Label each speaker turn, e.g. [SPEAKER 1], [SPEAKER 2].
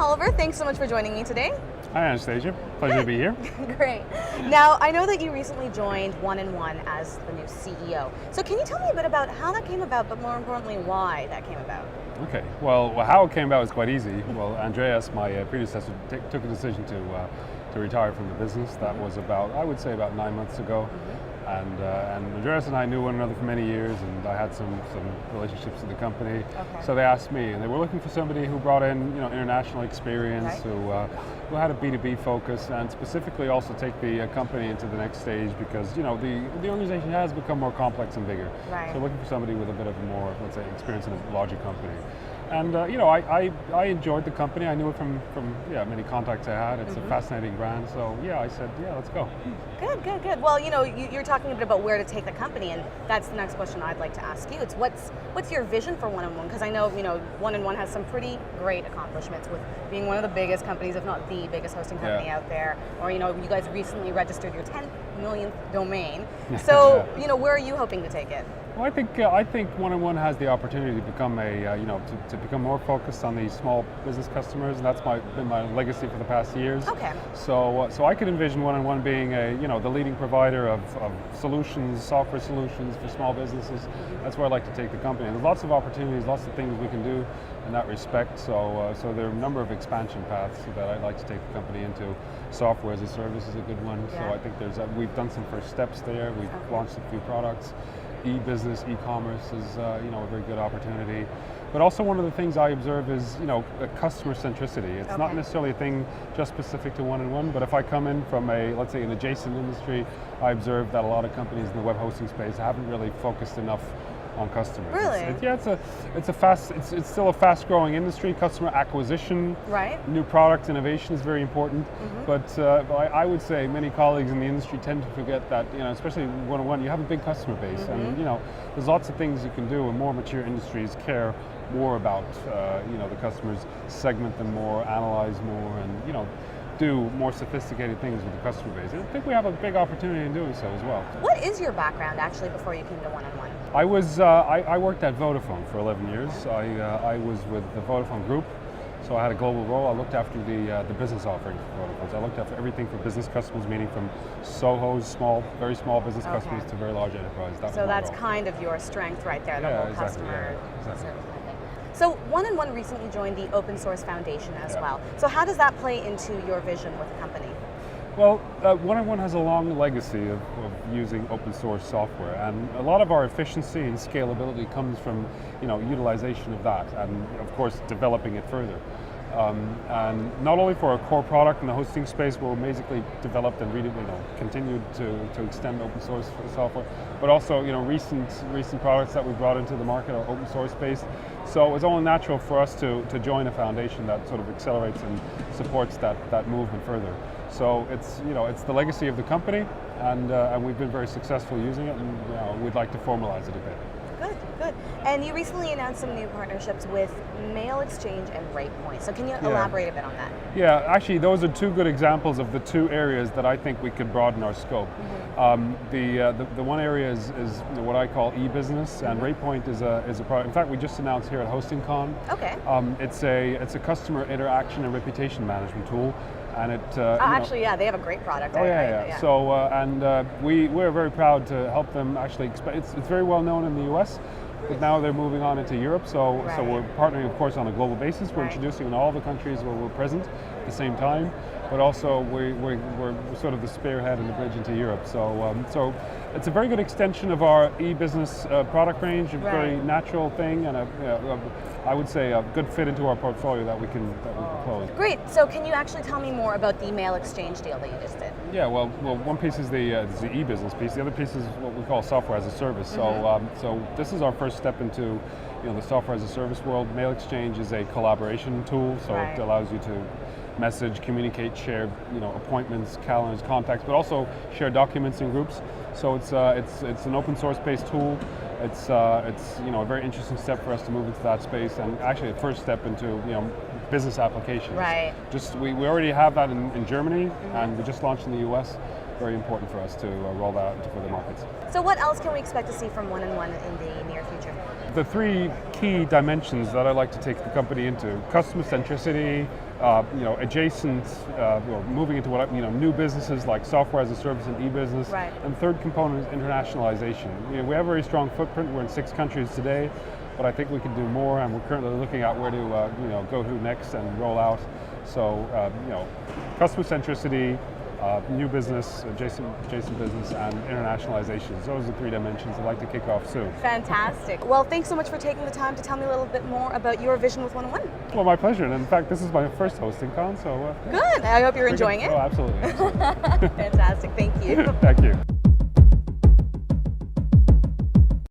[SPEAKER 1] Oliver, thanks so much for joining me today.
[SPEAKER 2] Hi Anastasia, pleasure to be here.
[SPEAKER 1] Great. Now, I know that you recently joined 1&1 as the new CEO. So can you tell me a bit about how that came about, but more importantly, why that came about?
[SPEAKER 2] Okay, well how it came about was quite easy. Well, Andreas, my predecessor, took a decision to retire from the business. That was I would say about 9 months ago. And Andreas and I knew one another for many years, and I had some relationships with the company.
[SPEAKER 1] Okay.
[SPEAKER 2] So they asked me, and they were looking for somebody who brought in international experience,
[SPEAKER 1] right.
[SPEAKER 2] who had a B2B focus, and specifically also take the company into the next stage, because the organization has become more complex and bigger.
[SPEAKER 1] Right.
[SPEAKER 2] So looking for somebody with a bit of more, let's say, experience in a larger company. And I enjoyed the company. I knew it from many contacts I had. It's a fascinating brand. So I said, let's go.
[SPEAKER 1] Good. Well, you're talking a bit about where to take the company, and that's the next question I'd like to ask you. It's what's your vision for 1&1? Because I know 1&1 has some pretty great accomplishments with being one of the biggest companies, if not the biggest hosting company out there. Or you guys recently registered your 10 millionth domain. So where are you hoping to take it?
[SPEAKER 2] Well, I think 1&1 has the opportunity to become to become more focused on these small business customers, and that's been my legacy for the past years.
[SPEAKER 1] Okay.
[SPEAKER 2] So I could envision 1&1 being the leading provider of solutions, software solutions for small businesses. That's where I'd like to take the company. And there's lots of opportunities, lots of things we can do in that respect. So there are a number of expansion paths that I'd like to take the company into. Software as a service is a good one.
[SPEAKER 1] Yeah.
[SPEAKER 2] So I think we've done some first steps there. We've launched a few products. E-business, e-commerce is a very good opportunity. But also one of the things I observe is a customer centricity. It's not necessarily a thing just specific to 1&1, but if I come in from let's say an adjacent industry, I observe that a lot of companies in the web hosting space haven't really focused enough on customers.
[SPEAKER 1] Really?
[SPEAKER 2] It's still a fast-growing industry. Customer acquisition,
[SPEAKER 1] right?
[SPEAKER 2] New product innovation is very important. But I would say many colleagues in the industry tend to forget that especially 1&1, you have a big customer base, and there's lots of things you can do. And more mature industries care more about the customers, segment them more, analyze more, and do more sophisticated things with the customer base. I think we have a big opportunity in doing so as well.
[SPEAKER 1] What is your background actually before you came to 1&1?
[SPEAKER 2] I worked at Vodafone for 11 years. I was with the Vodafone Group, so I had a global role. I looked after the business offerings for Vodafone. So I looked after everything for business customers, meaning from SOHOs, very small business customers, to very large enterprise.
[SPEAKER 1] So that's kind of your strength right there, the whole
[SPEAKER 2] exactly,
[SPEAKER 1] customer
[SPEAKER 2] exactly.
[SPEAKER 1] service. So 1&1 recently joined the Open Source Foundation as well. So how does that play into your vision with the company?
[SPEAKER 2] Well, 1&1 has a long legacy of using open source software, and a lot of our efficiency and scalability comes from utilization of that, and of course developing it further. And not only for our core product in the hosting space, where we basically developed and continued to extend open source software, but also recent products that we brought into the market are open source based. So it was only natural for us to join a foundation that sort of accelerates and supports that movement further. So it's the legacy of the company, and we've been very successful using it, and we'd like to formalize it a bit.
[SPEAKER 1] Good. And you recently announced some new partnerships with Mail Exchange and RatePoint. So can you elaborate a bit on that? Yeah,
[SPEAKER 2] actually those are two good examples of the two areas that I think we could broaden our scope. The one area is what I call e-business, and RatePoint is a product. In fact, we just announced here at HostingCon.
[SPEAKER 1] Okay.
[SPEAKER 2] It's a customer interaction and reputation management tool. And it
[SPEAKER 1] they have a great product.
[SPEAKER 2] So we're very proud to help them actually expand. It's very well known in the US, but now they're moving on into Europe. So we're partnering, of course, on a global basis. We're introducing in all the countries where we're present at the same time, but also we're sort of the spearhead and the bridge into Europe. So it's a very good extension of our e-business product range, a very natural thing, and I would say a good fit into our portfolio that we can close.
[SPEAKER 1] Great. So can you actually tell me more about the Mail Exchange deal that you just did?
[SPEAKER 2] Yeah. Well, one piece is the e-business piece. The other piece is what we call software as a service. So this is our first step into the software as a service world. Mail Exchange is a collaboration tool, so it allows you to message, communicate, share appointments, calendars, contacts, but also share documents in groups. So it's an open source based tool. It's a very interesting step for us to move into that space, and actually a first step into business applications.
[SPEAKER 1] Right.
[SPEAKER 2] We already have that in Germany, and we just launched in the US. Very important for us to roll that out into further markets.
[SPEAKER 1] So what else can we expect to see from 1&1 in the near future?
[SPEAKER 2] The three key dimensions that I'd like to take the company into: customer centricity, adjacent, or moving into what new businesses like software as a service and e-business.
[SPEAKER 1] Right.
[SPEAKER 2] And third component is internationalization. We have a very strong footprint. We're in 6 countries today, but I think we can do more, and we're currently looking at where to go to next and roll out. So customer centricity, new business, adjacent business, and internationalization. Those are the 3 dimensions I'd like to kick off soon.
[SPEAKER 1] Fantastic. Well, thanks so much for taking the time to tell me a little bit more about your vision with 101.
[SPEAKER 2] Well, my pleasure. And in fact, this is my first hosting con, so
[SPEAKER 1] Good. I hope you're enjoying it.
[SPEAKER 2] Oh, absolutely.
[SPEAKER 1] Fantastic. Thank you.
[SPEAKER 2] Thank you.